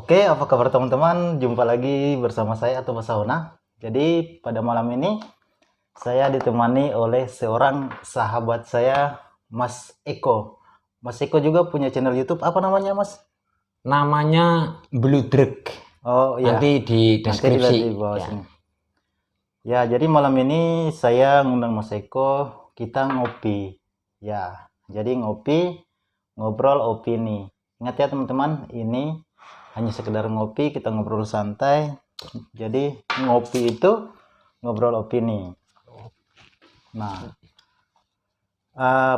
Oke, apa kabar teman-teman? Jumpa lagi bersama saya atau Mas Sauna. Jadi pada malam ini saya ditemani oleh seorang sahabat saya, Mas Eko. Mas Eko juga punya channel YouTube. Apa namanya, Mas? Namanya Blue Drug. Oh iya, Nanti di nanti dilihat deskripsi. di bawah Ya. sini. Ya, jadi malam ini saya ngundang Mas Eko, kita ngopi. Ya, jadi ngopi, ngobrol opini. Ingat ya teman-teman, ini hanya sekedar ngopi, kita ngobrol santai. Jadi ngopi itu ngobrol opini. Nah,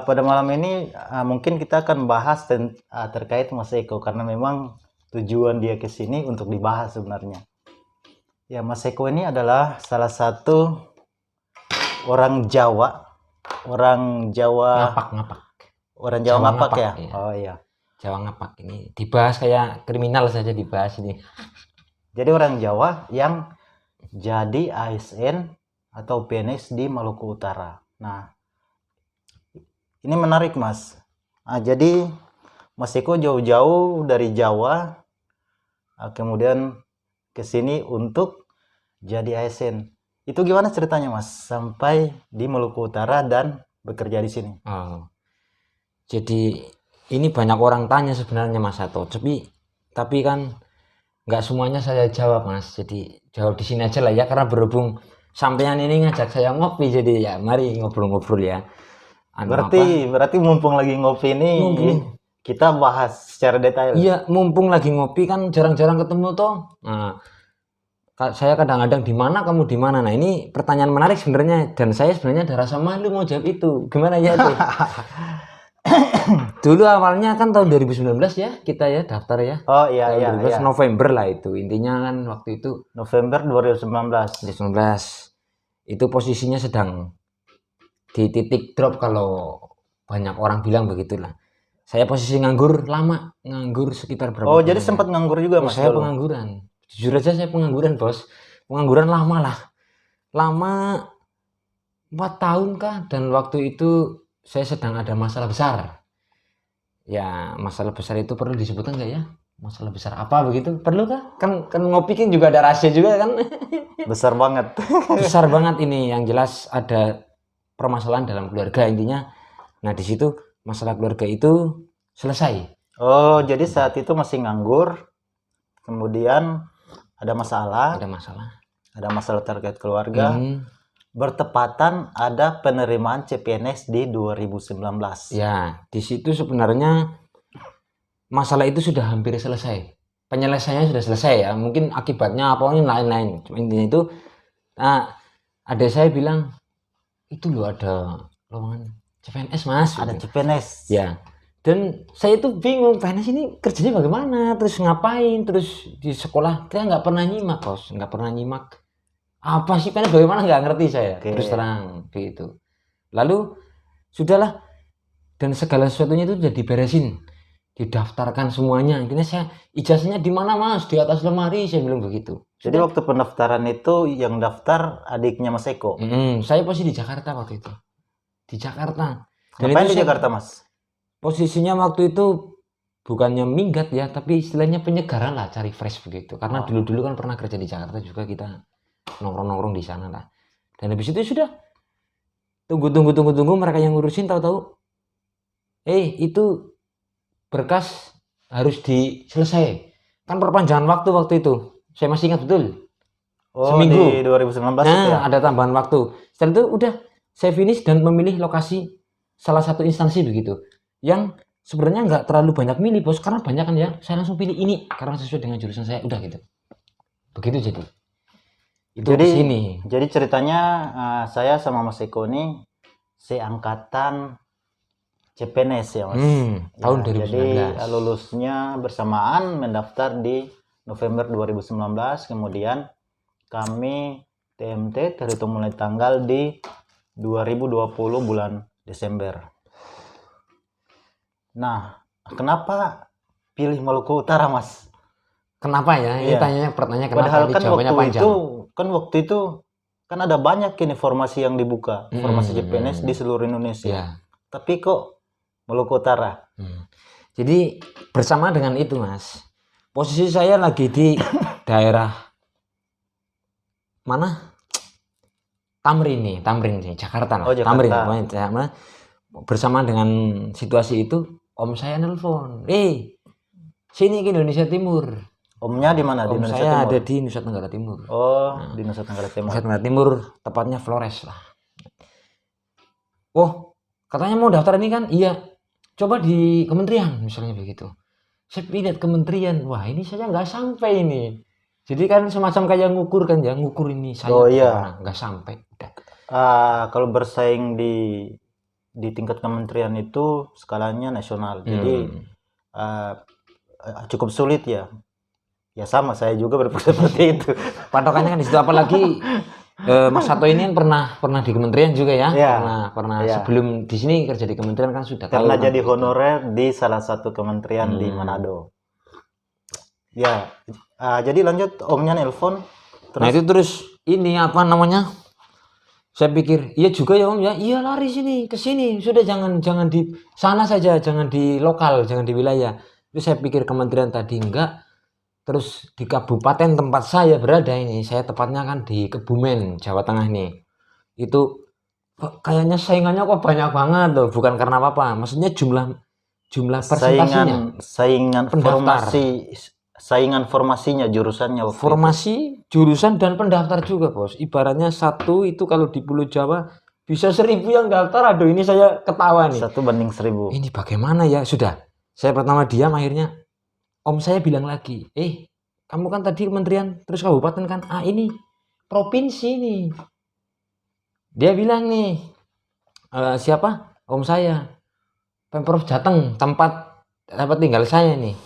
pada malam ini mungkin kita akan bahas terkait Mas Eko karena memang tujuan dia ke sini untuk dibahas sebenarnya. Ya, Mas Eko ini adalah salah satu orang Jawa, orang Jawa, Ngapak. orang Jawa Jawa ngapak ngapak, ya. iya. Oh iya. Jawa Ngapak ini dibahas kayak kriminal saja dibahas ini. Jadi orang Jawa yang jadi ASN atau PNS di Maluku Utara. Nah, ini menarik Mas. Jadi Mas Eko jauh-jauh dari Jawa, kemudian ke sini untuk jadi ASN. Itu gimana ceritanya Mas sampai di Maluku Utara dan bekerja di sini? Oh. Jadi ini banyak orang tanya sebenarnya Mas Sato, tapi kan nggak semuanya saya jawab Mas. Jadi jawab di sini aja lah ya, karena berhubung sampean ini ngajak saya ngopi, jadi ya mari ngobrol-ngobrol ya. Berarti mumpung lagi ngopi ini kita bahas secara detail. Iya, mumpung lagi ngopi kan jarang-jarang ketemu toh. Nah, saya kadang-kadang di mana, kamu di mana. Nah, ini pertanyaan menarik sebenarnya, dan saya sebenarnya ada rasa malu mau jawab itu. Gimana ya tuh? Dulu awalnya kan tahun 2019 ya kita ya daftar ya. Oh iya iya. 2019 November lah itu. Intinya kan waktu itu November 2019. 2019. Itu posisinya sedang di titik drop kalau banyak orang bilang begitulah. Saya posisi nganggur lama, nganggur sekitar berapa Oh, bulan jadi sempat nganggur juga Mas? Saya pengangguran. Jujur aja saya pengangguran, Bos. Pengangguran lama lah. Lama 4 tahun kah, dan waktu itu saya sedang ada masalah besar. Ya, masalah besar itu perlu disebutkan nggak ya? Masalah besar apa begitu? Perlu kah? Kan ngopi kan juga ada rahasia juga kan? Besar banget. Besar banget ini. Yang jelas ada permasalahan dalam keluarga intinya. Nah, di situ masalah keluarga itu selesai. Oh, jadi saat itu masih nganggur. Kemudian ada masalah. Ada masalah terkait keluarga. Bertepatan ada penerimaan CPNS di 2019. Ya, di situ sebenarnya masalah itu sudah hampir selesai. Penyelesaiannya sudah selesai ya. Mungkin akibatnya apa ini lain-lain. Intinya itu, nah, adik saya bilang, itu loh ada lowongan CPNS Mas. Ada CPNS. Ya. Dan saya itu bingung, PNS ini kerjanya bagaimana, terus ngapain, terus di sekolah kita nggak pernah nyimak, Bos, nggak pernah nyimak. Apa sih PNS bagaimana, nggak ngerti saya, terus terang gitu. Lalu sudahlah, dan segala sesuatunya itu sudah diberesin, didaftarkan semuanya. Intinya saya, ijazahnya di mana Mas? Di atas lemari, saya bilang begitu. Jadi waktu pendaftaran itu yang daftar adiknya Mas Eko. Saya posisi di Jakarta waktu itu. Di Jakarta. Ngapain di Jakarta Mas? Posisinya waktu itu bukannya minggat ya, tapi istilahnya penyegaran lah, cari fresh begitu. Karena dulu kan pernah kerja di Jakarta juga, kita nongkrong-nongkrong di sana lah. Dan habis itu sudah tunggu mereka yang ngurusin, tahu-tahu itu berkas harus diselesai. Kan perpanjangan waktu itu. Saya masih ingat betul. Seminggu di 2019 itu ya. Ada tambahan waktu. Setelah itu udah saya finish dan memilih lokasi salah satu instansi begitu. Yang sebenarnya nggak terlalu banyak milih Bos, karena banyak kan ya. Saya langsung pilih ini karena sesuai dengan jurusan saya, udah gitu. Begitu jadi. Jadi ceritanya saya sama Mas Eko ini seangkatan CPNS ya Mas. Tahun 2019. Jadi lulusnya bersamaan, mendaftar di November 2019, kemudian kami TMT terhitung mulai tanggal di 2020 bulan Desember. Nah, kenapa pilih Maluku Utara Mas? Kenapa ya? Ini pertanyaan kenapa? Padahal kan waktu itu kan ada banyak informasi yang dibuka, informasi CPNS di seluruh Indonesia. Tapi kok Maluku Utara? Jadi bersama dengan itu Mas, Posisi saya lagi di daerah mana? Tamrin nih, Jakarta lah. Oh, Jakarta. Tamrin, pokoknya bersamaan dengan situasi itu, om saya nelpon, sini ke Indonesia Timur. Omnya di mana? Di Om Indonesia saya Timur. ada di Nusa Tenggara Timur. Oh, di Nusa Tenggara Timur. Nusa Tenggara Timur, tepatnya Flores lah. Oh, katanya mau daftar ini kan? Iya. Coba di kementerian misalnya begitu. Saya lihat kementerian, wah ini saya nggak sampai ini. Jadi kan semacam kayak ngukur kan ya, ngukur ini saya nggak sampai. Udah. Kalau bersaing di tingkat kementerian itu skalanya nasional, jadi cukup sulit ya. Ya sama, saya juga berpikir seperti itu. Patokannya kan di situ, apalagi Mas Sato ini kan pernah di kementerian juga ya, pernah sebelum di sini kerja di kementerian kan sudah tahu. Karena jadi honorer di salah satu kementerian di Manado. Ya, jadi lanjut, omnya nelpon. Nah itu terus ini apa namanya? Saya pikir iya juga ya om ya, iya lari sini ke sini, sudah jangan di sana saja, jangan di lokal, jangan di wilayah. Terus saya pikir kementerian tadi enggak. Terus di kabupaten tempat saya berada ini, saya tepatnya kan di Kebumen, Jawa Tengah nih. Itu kayaknya saingannya kok banyak banget loh, bukan karena apa-apa. Maksudnya jumlah persentasinya. Saingan formasinya, jurusannya waktu formasi, jurusan dan pendaftar juga, Bos. Ibaratnya satu itu kalau di Pulau Jawa bisa 1000 yang daftar. Aduh, ini saya ketawa nih. 1:1000. Ini bagaimana ya? Sudah. Saya pertama diam, akhirnya om saya bilang lagi, kamu kan tadi kementerian, terus kabupaten kan? Ini provinsi nih. Dia bilang nih, siapa? Om saya, Pemprov Jateng, tempat tinggal saya nih.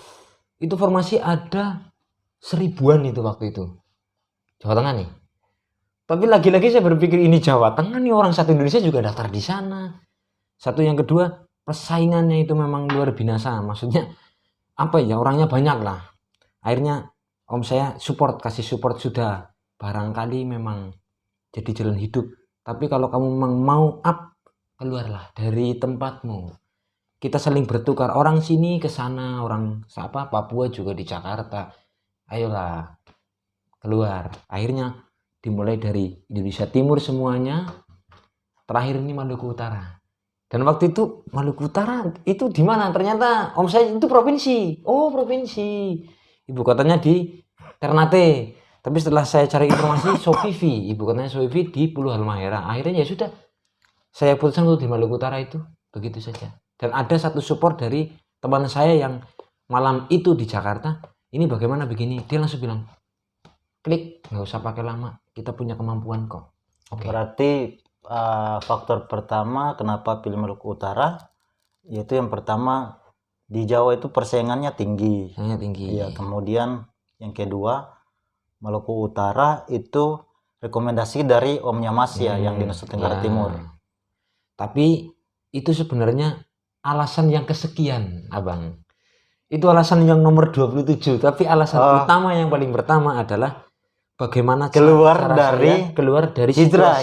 Itu formasi ada 1000-an itu waktu itu. Jawa Tengah nih. Tapi lagi-lagi saya berpikir ini Jawa Tengah nih, orang satu Indonesia juga daftar di sana. Satu, yang kedua, persaingannya itu memang luar biasa. Maksudnya apa ya, orangnya banyak lah. Akhirnya om saya kasih support sudah, barangkali memang jadi jalan hidup, tapi kalau kamu memang mau up, keluarlah dari tempatmu, kita saling bertukar, orang sini ke sana, orang Papua juga di Jakarta, ayolah keluar. Akhirnya dimulai dari Indonesia Timur semuanya, terakhir ini Maluku Utara. Dan waktu itu Maluku Utara itu di mana? Ternyata om saya itu provinsi. Oh, provinsi. Ibu kotanya di Ternate. Tapi setelah saya cari informasi, Sofifi, ibu kotanya Sofifi di Pulau Halmahera. Akhirnya ya sudah. Saya putuskan untuk di Maluku Utara itu. Begitu saja. Dan ada satu support dari teman saya yang malam itu di Jakarta. Ini bagaimana begini? Dia langsung bilang, klik, nggak usah pakai lama. Kita punya kemampuan kok. Oke. Berarti faktor pertama kenapa pilih Maluku Utara, yaitu yang pertama di Jawa itu persaingannya tinggi. Ya, kemudian yang kedua, Maluku Utara itu rekomendasi dari omnya Mas ya, yang di Nusa Tenggara Timur. Tapi itu sebenarnya alasan yang kesekian, Abang. Itu alasan yang nomor 27, tapi alasan utama yang paling pertama adalah bagaimana keluar dari hijrah.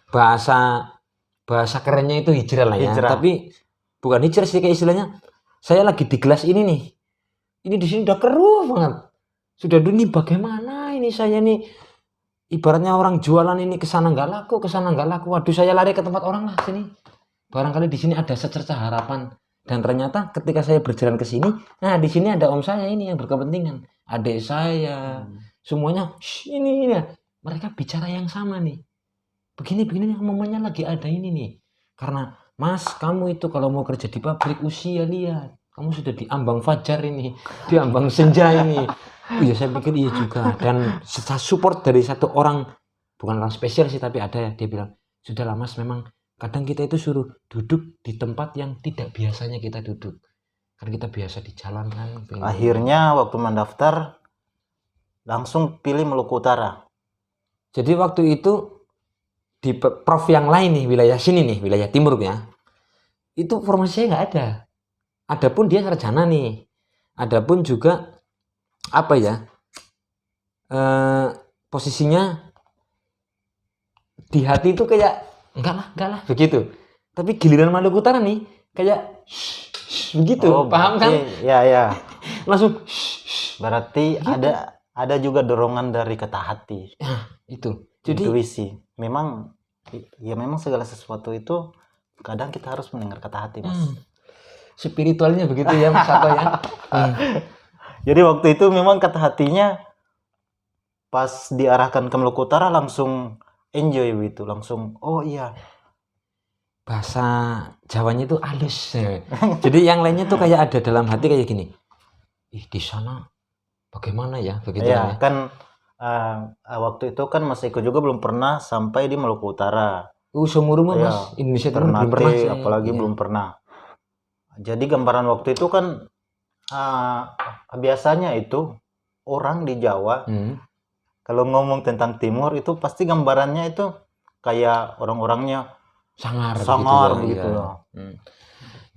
Bahasa kerennya itu hijrah lah ya. Tapi bukan hijrah sih, kayak istilahnya saya lagi di kelas ini nih. Ini di sini udah keruh banget. Sudah dulu nih, bagaimana ini saya nih, ibaratnya orang jualan ini kesana nggak laku. Waduh, saya lari ke tempat orang lah sini. Barangkali di sini ada secerca harapan. Dan ternyata ketika saya berjalan ke sini, nah di sini ada om saya ini yang berkepentingan, adik saya, semuanya ini ya. Mereka bicara yang sama nih. Begini momennya lagi ada ini nih. Karena Mas, kamu itu kalau mau kerja di pabrik, usia lihat, kamu sudah di ambang fajar ini, di ambang senja ini. Iya, saya pikir iya juga. Dan support dari satu orang, bukan orang spesial sih, tapi ada, dia bilang, sudahlah Mas, memang kadang kita itu suruh duduk di tempat yang tidak biasanya kita duduk. Kan kita biasa di jalan kan. Akhirnya waktu mendaftar langsung pilih Maluku Utara. Jadi waktu itu di prof yang lain nih, wilayah sini nih, wilayah timur ya, itu formasinya nggak ada. Adapun dia sarjana nih. Adapun juga apa ya, posisinya di hati itu kayak enggak lah begitu. Tapi giliran Maluku Utara nih kayak begitu. Paham kan? Ya. langsung Berarti Gitu. ada juga dorongan dari kata hati, itu. Jadi intuisi. Memang ya memang segala sesuatu itu kadang kita harus mendengar kata hati, Mas. spiritualnya begitu ya Mas Sato ya. Jadi waktu itu memang kata hatinya pas diarahkan ke Maluku Utara langsung enjoy gitu, langsung oh iya. Bahasa Jawanya itu halus. Jadi yang lainnya tuh kayak ada dalam hati kayak gini. Ih, di sana bagaimana ya? Begitu kan Ya ya. kan waktu itu kan Mas Eko juga belum pernah sampai di Maluku Utara. Seumur umur Ya, Mas, Indonesia Timur belum pernah Ternate saya. apalagi Iya. belum pernah. Jadi gambaran waktu itu kan biasanya itu orang di Jawa kalau ngomong tentang Timur itu pasti gambarannya itu kayak orang-orangnya Sangar sangar begitu begitu ya. loh.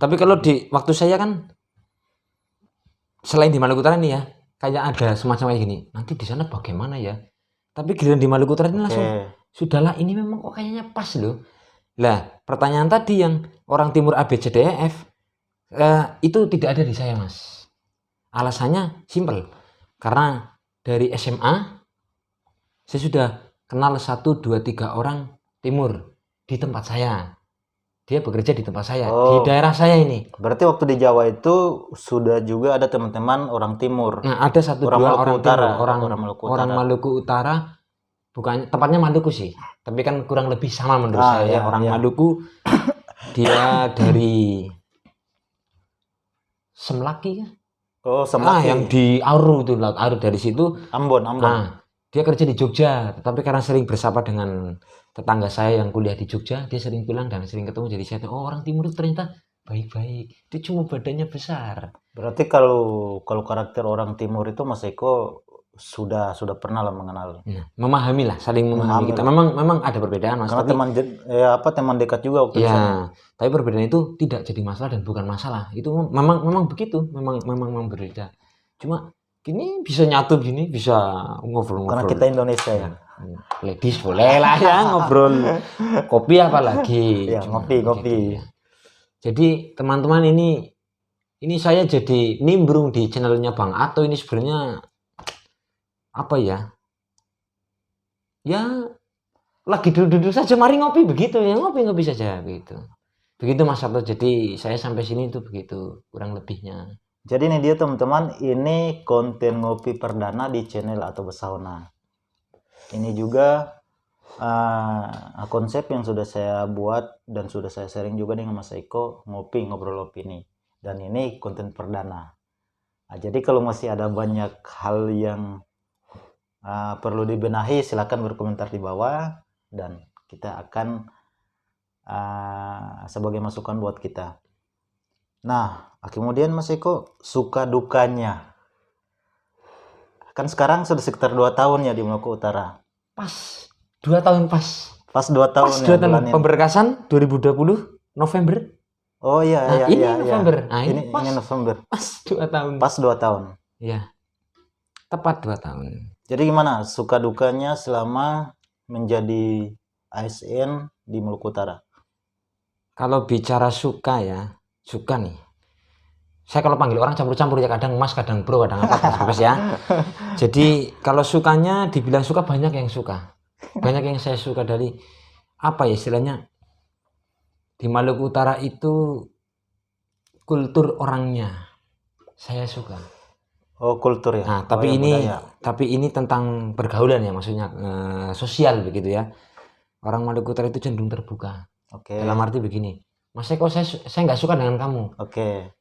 Tapi kalau di waktu saya kan selain di Maluku Utara nih ya, kayak ada semacam kayak gini. Nanti di sana bagaimana ya? Tapi giliran di Maluku Utara ini langsung sudahlah ini memang kok kayaknya pas loh. Lah, pertanyaan tadi yang orang Timur A B C D E F itu tidak ada di saya, Mas. Alasannya simpel. Karena dari SMA saya sudah kenal 1 2 3 orang Timur di tempat saya. Dia bekerja di tempat saya, di daerah saya ini. Berarti waktu di Jawa itu sudah juga ada teman-teman orang Timur. Nah, ada 1 2 orang Timur, orang Maluku Utara. Bukan tepatnya Maluku sih, tapi kan kurang lebih sama menurut saya. Orang Maluku dia dari Semlaki ya. Semlaki. Yang di Auru itu, Auru dari situ. Ambon. Nah, dia kerja di Jogja, tapi karena sering bersapa dengan tetangga saya yang kuliah di Jogja, dia sering pulang dan sering ketemu. Jadi saya tahu orang Timur itu ternyata baik-baik. Dia cuma badannya besar. Berarti kalau karakter orang Timur itu Mas Eko sudah pernah lah mengenal. Memahami lah, saling memahami kita. Memang ada perbedaan Mas. Karena tapi, teman dekat juga waktu itu. Tapi perbedaan itu tidak jadi masalah dan bukan masalah. Itu memang begitu, memang berbeda. Cuma gini bisa nyatu gini, bisa ngobrol. Karena kita Indonesia ya. Ladies boleh lah ya ngobrol. Kopi apalagi. Ya, ngopi. Gitu ya. Jadi teman-teman ini saya jadi nimbrung di channelnya Bang Ato ini sebenarnya apa ya? Ya lagi duduk-duduk saja, mari ngopi begitu ya, ngopi saja begitu. Begitu Mas Ato. Jadi saya sampai sini itu begitu kurang lebihnya. Jadi ini dia teman-teman, ini konten ngopi perdana di channel Ato Besaona. Ini juga konsep yang sudah saya buat dan sudah saya sharing juga dengan Mas Eko, ngopi ngobrol opini. Dan ini konten perdana. Jadi kalau masih ada banyak hal yang perlu dibenahi, silakan berkomentar di bawah dan kita akan sebagai masukan buat kita. Nah, kemudian Mas Eko, suka dukanya. Kan sekarang sudah sekitar 2 tahun ya di Maluku Utara. Pas 2 tahun pas. Pas 2 tahun pas 2 tahun pemberkasan 2020 November. Oh iya, ini November. Nah, ini November. Pas 2 tahun. Pas 2 tahun. Iya. Tepat 2 tahun. Jadi gimana suka dukanya selama menjadi ASN di Maluku Utara? Kalau bicara suka ya, suka nih. Saya kalau panggil orang campur-campur ya, kadang Mas, kadang Bro, kadang apa, bebas ya. Jadi kalau sukanya dibilang suka, banyak yang suka. Banyak yang saya suka dari apa ya istilahnya, di Maluku Utara itu kultur orangnya saya suka. Oh, kultur ya. Nah, tapi ini tentang pergaulan ya, maksudnya sosial begitu ya. Orang Maluku Utara itu cenderung terbuka. Dalam arti begini, Mas Eko, saya nggak suka dengan kamu.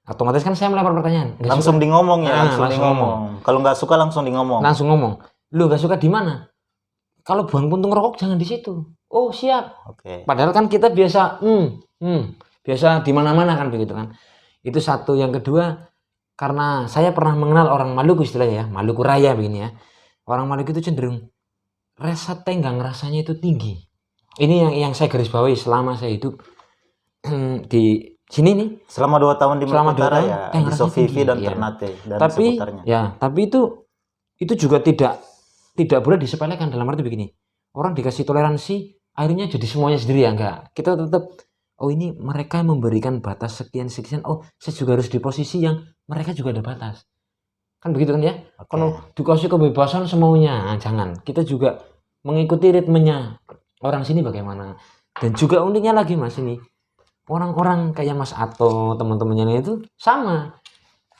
Otomatis kan saya melempar pertanyaan. Langsung di ngomong ya, langsung ngomong. Kalau nggak suka langsung di ngomong. Langsung ngomong. Lu nggak suka di mana? Kalau buang puntung rokok jangan di situ. Oh siap. Padahal kan kita biasa, biasa di mana-mana kan begitu kan. Itu satu. Yang kedua, karena saya pernah mengenal orang Maluku istilahnya ya, Maluku Raya begini ya. Orang Maluku itu cenderung rasa tenggang rasanya itu tinggi. Ini yang saya garis bawahi selama saya hidup di sini nih. Selama 2 tahun di Maluku Utara ya, di Sofivi dan Ternate dan seputarnya. Ya, tapi itu juga tidak boleh disepelekan. Dalam arti begini, orang dikasih toleransi akhirnya jadi semuanya sendiri ya, enggak. Kita tetap, oh ini mereka memberikan batas sekian, oh saya juga harus di posisi yang mereka juga ada batas. Kan begitu kan ya? Oke. Kalau dikasih kebebasan semaunya, nah, jangan. Kita juga mengikuti ritmenya orang sini bagaimana. Dan juga uniknya lagi Mas ini, orang-orang kayak Mas Ato, teman-temannya itu sama.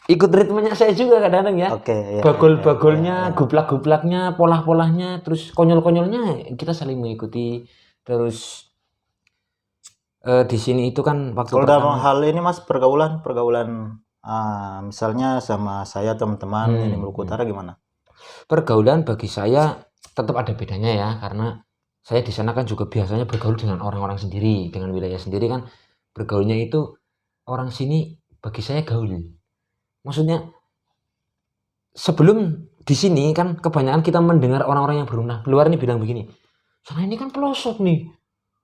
Ikut ritmenya saya juga kadang-kadang ya. Oke, ya, Bagol-bagolnya, ya. guplak-guplaknya, polah-polahnya, terus konyol-konyolnya kita saling mengikuti. Terus di sini itu kan waktu Kalau dalam pertama hal ini Mas, pergaulan misalnya sama saya teman-teman ini Maluku Utara gimana? pergaulan bagi saya tetap ada bedanya ya, karena saya di sana kan juga biasanya bergaul dengan orang-orang sendiri, dengan wilayah sendiri kan bergaulnya itu orang sini bagi saya gaul. Maksudnya sebelum di sini kan kebanyakan kita mendengar orang-orang yang luar ini bilang begini, sana ini kan pelosok nih,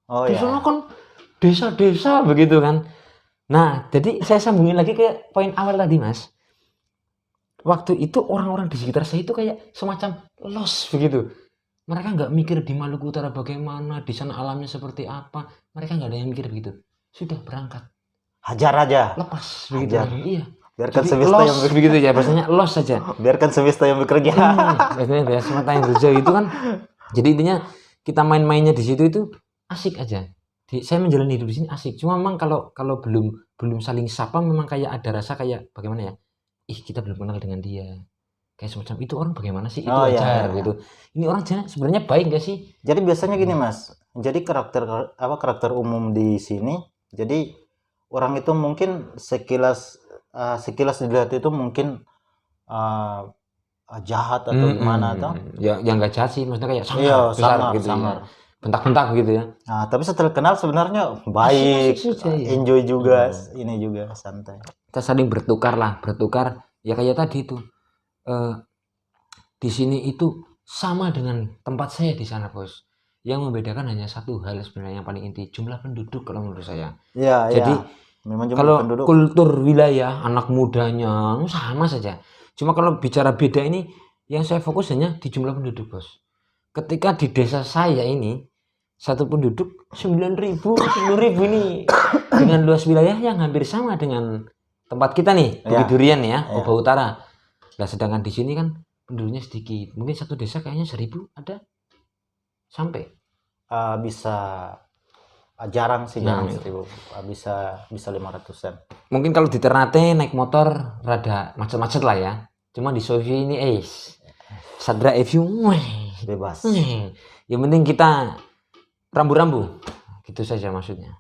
Oh di ya. sana kan desa-desa begitu kan. Nah, jadi saya sambungin lagi ke poin awal tadi Mas. Waktu itu orang-orang di sekitar saya itu kayak semacam lost begitu. Mereka nggak mikir di Maluku Utara bagaimana, di sana alamnya seperti apa. Mereka nggak ada yang mikir begitu. Sudah berangkat, Hajar aja. lepas begitu. Hajar. Iya. Biarkan Jadi semesta yang lost begitu ya, bahasanya lost saja. biarkan semesta yang bekerja. Biasanya biasa semata yang bekerja itu kan. Jadi intinya kita main-mainnya di situ itu asik aja. Saya menjalani hidup di sini asik. Cuma memang kalau belum saling sapa memang kayak ada rasa kayak bagaimana ya? Ih, kita belum kenal dengan dia. Kayak semacam itu orang bagaimana sih? Itu Oh ya, wajar ya. gitu. Ini orang sebenarnya baik gak sih? Jadi biasanya gini Mas. Jadi karakter umum di sini. Jadi orang itu mungkin sekilas dilihat itu mungkin jahat atau gimana atau Ya yang nggak jahat sih, maksudnya kayak sangar, iya besar gitu sangar. ya. Bentak-bentak gitu ya. Nah, tapi setelah kenal sebenarnya baik, Asik-asik saja, ya. enjoy juga, ini juga santai. Kita saling bertukar ya kayak tadi itu. Di sini itu sama dengan tempat saya di sana bos. Yang membedakan hanya satu hal sebenarnya yang paling inti, jumlah penduduk kalau menurut saya. Iya, Jadi memang jumlah kalau penduduk. kultur wilayah anak mudanya sama saja. Cuma kalau bicara beda ini, yang saya fokus hanya di jumlah penduduk bos. Ketika di desa saya ini satu penduduk 9.000, 10.000 ini dengan luas wilayah yang hampir sama dengan tempat kita nih, Bukit Durian ya, Oba Utara. Nah, sedangkan di sini kan penduduknya sedikit. Mungkin satu desa kayaknya 1.000 ada sampai. Bisa jarang sih, Nah, jarang 1.000. Bisa 500-an. Mungkin kalau di Ternate naik motor rada macet-macet lah ya. Cuma di Sofi ini Sadra Evu Bebas. Yang penting kita rambu-rambu. Gitu saja maksudnya.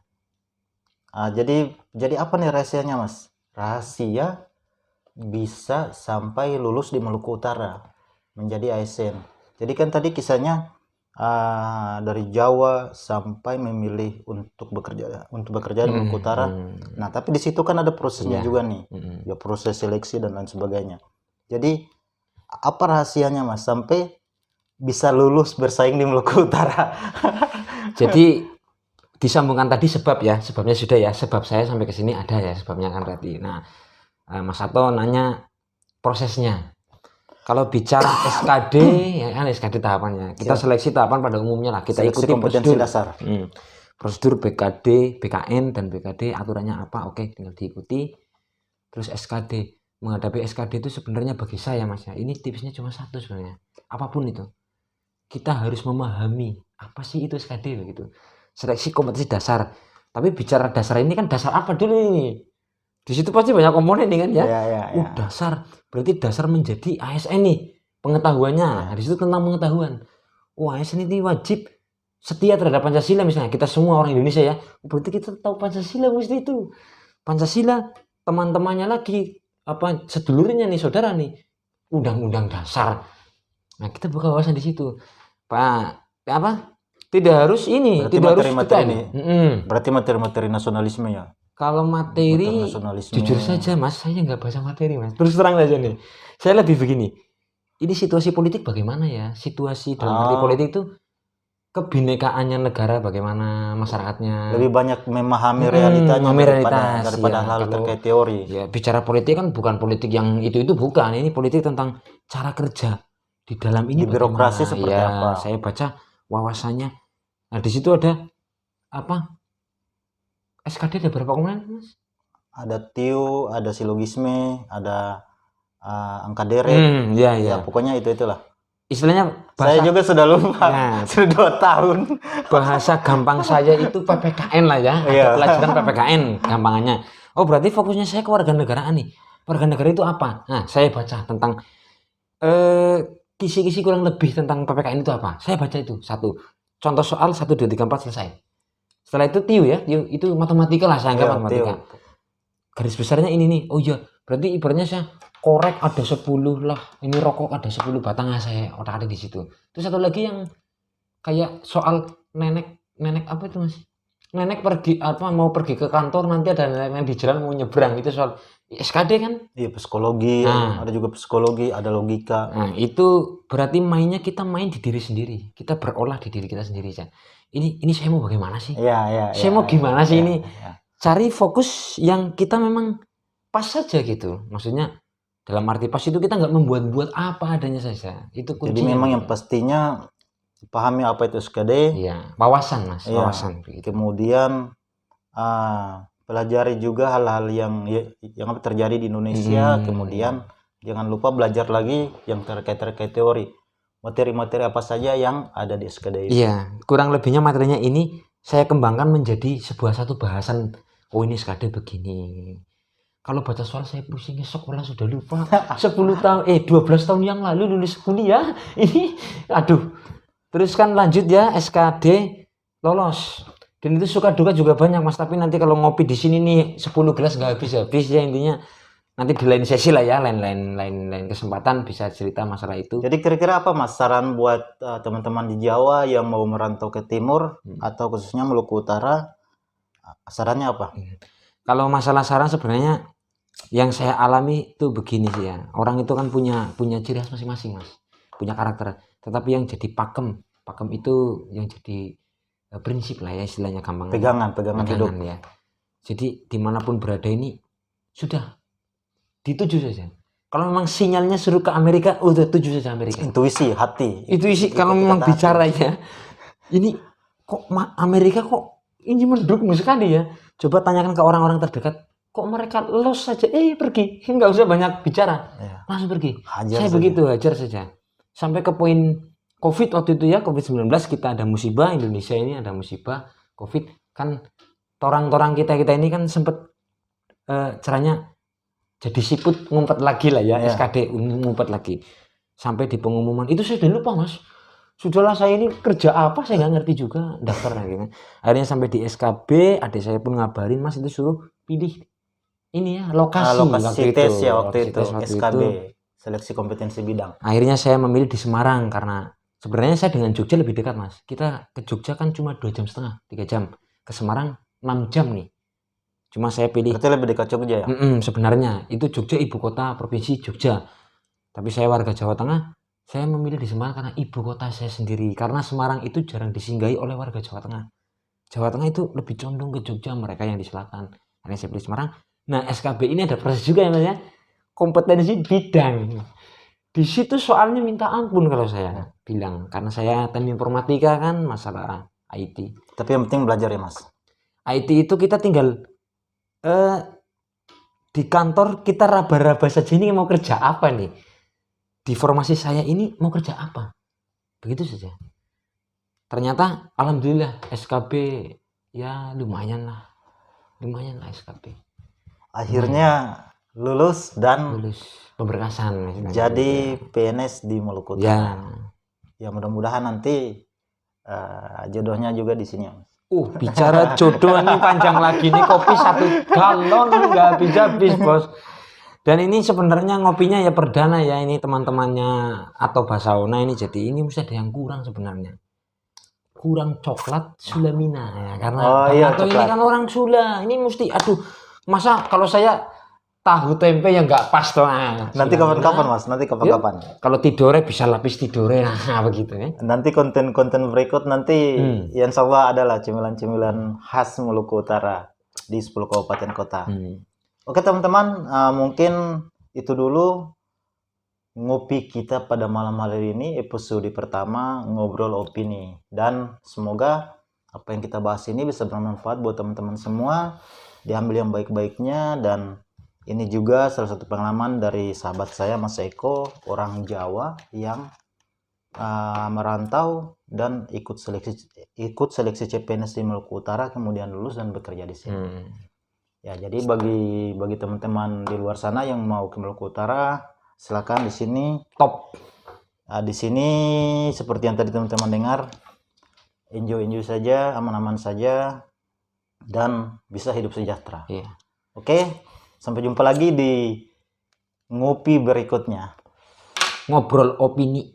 Jadi apa nih rahasianya Mas? Rahasia bisa sampai lulus di Maluku Utara menjadi ASN. Jadi kan tadi kisahnya dari Jawa sampai memilih untuk bekerja di Maluku Utara. Nah, tapi di situ kan ada prosesnya juga nih. Ya proses seleksi dan lain sebagainya. Jadi apa rahasianya Mas sampai bisa lulus bersaing di Maluku Utara? Jadi disambungkan tadi sebabnya sudah ya, sebab saya sampai ke sini ada ya sebabnya kan tadi. Nah, Mas Sato nanya prosesnya. Kalau bicara SKD, ya kan SKD tahapannya. Kita seleksi tahapan pada umumnya lah. Kita Seleksi ikuti kompetensi prosedur dasar. Prosedur BKD, BKN dan BKD aturannya apa? Oke, tinggal diikuti. Terus SKD. Menghadapi SKD itu sebenarnya bagi saya Mas ya, ini tipsnya cuma satu sebenarnya. Apapun itu. Kita harus memahami apa sih itu SKD begitu. Seleksi kompetensi dasar. Tapi bicara dasar ini kan dasar apa dulu ini? Di situ pasti banyak komponen nih kan ya. Dasar berarti dasar menjadi ASN nih pengetahuannya. Nah, di situ tentang pengetahuan. ASN ini wajib setia terhadap Pancasila misalnya. Kita semua orang Indonesia ya. Berarti kita tahu Pancasila mesti itu. Pancasila teman-temannya lagi sedulurnya nih saudara nih. Undang-undang dasar. Nah, kita buka wawasan di situ. Tidak harus ini, berarti tidak harus materi ini. Berarti materi nasionalisme ya. Kalau materi, jujur saja Mas, saya nggak baca materi Mas. Terus terang aja nih. Saya lebih begini. Ini situasi politik bagaimana ya? Situasi dalam arti politik itu kebinekaannya negara bagaimana masyarakatnya. Lebih banyak memahami realitanya daripada hal terkait teori. Ya, bicara politik kan bukan politik yang itu bukan. Ini politik tentang cara kerja di dalam ini. Di birokrasi seperti apa? Saya baca wawasannya. Nah, di situ ada SKD ada berapa komponen Mas? Ada TIU, ada silogisme, ada angka deret. Ya, Ya pokoknya itulah. Istilahnya Saya juga sudah lupa. Nah, Sudah 2 tahun. bahasa gampang saya itu PPKN lah ya. Iya. Ada pelajaran PPKN gampangannya. Oh, berarti fokusnya saya ke warganegaraan nih. Warga negara itu apa? Nah, saya baca tentang kisi-kisi kurang lebih tentang PPKN itu apa. Saya baca itu. Satu. Contoh soal 1 2 3 4 selesai. Setelah itu TIU ya. TIU itu matematika lah, saya anggap Iya, matematika. Garis besarnya ini nih. Oh iya, berarti ibaratnya saya korek ada 10 lah. Ini rokok ada 10 batang, saya otak ada di situ. Terus satu lagi yang kayak soal nenek apa itu Mas? Nenek pergi mau pergi ke kantor, nanti ada nenek di jalan mau nyebrang, itu soal SKD kan? Iya, psikologi, ada juga psikologi, ada logika. Nah, itu berarti kita main di diri sendiri. Kita berolah di diri kita sendiri ya. Ini saya mau bagaimana sih? Iya. Saya mau gimana sih ini? Iya. Cari fokus yang kita memang pas saja gitu. Maksudnya dalam arti pas itu kita nggak membuat-buat apa adanya saja. Itu kuncinya. Jadi memang yang pastinya pahami apa itu SKD. Iya, wawasan Mas, Iya. wawasan. Kemudian pelajari juga hal-hal yang terjadi di Indonesia. Kemudian jangan lupa belajar lagi yang terkait teori. Materi-materi apa saja yang ada di SKD itu. Iya, kurang lebihnya materinya ini saya kembangkan menjadi satu bahasan. Oh, ini SKD begini. Kalau baca soal saya pusing, sekolah sudah lupa. 12 tahun yang lalu lulus kuliah. Ini aduh. Terus kan lanjut ya, SKD lolos. Dan itu suka duka juga banyak Mas, tapi nanti kalau ngopi di sini nih 10 gelas nggak habis ya, intinya nanti di lain sesi lah ya, lain kesempatan bisa cerita masalah itu. Jadi kira-kira apa Mas saran buat teman-teman di Jawa yang mau merantau ke timur atau khususnya Maluku Utara, sarannya apa? Kalau masalah saran sebenarnya yang saya alami itu begini sih ya, orang itu kan punya ciri khas masing-masing Mas, punya karakter. Tetapi yang jadi pakem itu yang jadi prinsip lah ya, istilahnya gampang. Pegangan hidup ya. Jadi dimanapun berada ini sudah dituju saja. Kalau memang sinyalnya suruh ke Amerika, udah tuju saja Amerika. Intuisi, hati. Intuisi kalau memang bicara ya. Ini kok Amerika kok ini mendukung sekali ya. Coba tanyakan ke orang-orang terdekat. Kok mereka los saja, pergi. Nggak usah banyak bicara. Ya. Langsung pergi. Hajar saya saja. begitu, hajar saja. Sampai ke poin COVID waktu itu ya, COVID-19 kita ada musibah, Indonesia ini ada musibah, COVID. Kan torang-torang kita ini kan sempat caranya jadi siput ngumpet lagi lah ya, SKD ngumpet lagi. Sampai di pengumuman, itu saya udah lupa Mas. Sudahlah saya ini kerja apa, saya nggak ngerti juga daftarnya gitu. Akhirnya sampai di SKB, adik saya pun ngabarin, Mas itu suruh pilih ini ya, lokasi waktu itu SKB, seleksi kompetensi bidang. Akhirnya saya memilih di Semarang karena sebenarnya saya dengan Jogja lebih dekat Mas. Kita ke Jogja kan cuma 2,5 jam, 3 jam. Ke Semarang 6 jam nih. Cuma saya pilih. Berarti lebih dekat Jogja ya? Sebenarnya itu Jogja ibu kota provinsi Jogja. Tapi saya warga Jawa Tengah, saya memilih di Semarang karena ibu kota saya sendiri. Karena Semarang itu jarang disinggahi oleh warga Jawa Tengah. Jawa Tengah itu lebih condong ke Jogja, mereka yang di selatan. Akhirnya saya pilih Semarang. Nah SKB ini ada proses juga ya Mas ya. Kompetensi bidang. Di situ soalnya minta ampun kalau saya bilang. Karena saya teknik informatika kan, masalah IT. Tapi yang penting belajar ya Mas. IT itu kita tinggal di kantor kita raba-raba saja, ini mau kerja apa nih. Di formasi saya ini mau kerja apa. Begitu saja. Ternyata alhamdulillah SKB ya lumayan lah SKB. Akhirnya lulus pemberkasan. Jadi PNS di Maluku Utara. Ya mudah-mudahan nanti jodohnya juga di sini Mas. Bicara jodoh ini panjang lagi nih, kopi 1 galon nggak habis bos. Dan ini sebenarnya ngopinya ya perdana ya, ini teman-temannya atau Basaona ini, jadi ini mesti ada yang kurang sebenarnya. Kurang coklat Sulamina ya, karena atau ini kan orang Sula, ini mesti masa kalau saya tahu tempe yang nggak pas toh. Nanti kapan-kapan Mas, kapan-kapan. Kalau tidore bisa lapis tidore, begitu ya. Nanti konten-konten berikut nanti insya Allah adalah cemilan-cemilan khas Maluku Utara di 10 kabupaten kota. Oke teman-teman, mungkin itu dulu ngopi kita pada malam hari ini, episode pertama ngobrol opini. Dan semoga apa yang kita bahas ini bisa bermanfaat buat teman-teman semua, diambil yang baik-baiknya dan Ini juga salah satu pengalaman dari sahabat saya Mas Eko, orang Jawa yang merantau dan ikut seleksi CPNS di Maluku Utara, kemudian lulus dan bekerja di sini. Ya, jadi bagi teman-teman di luar sana yang mau ke Maluku Utara, silakan di sini Top. di sini seperti yang tadi teman-teman dengar, enjoy saja, aman-aman saja, dan bisa hidup sejahtera. Iya. Oke, sampai jumpa lagi di ngopi berikutnya. Ngobrol opini.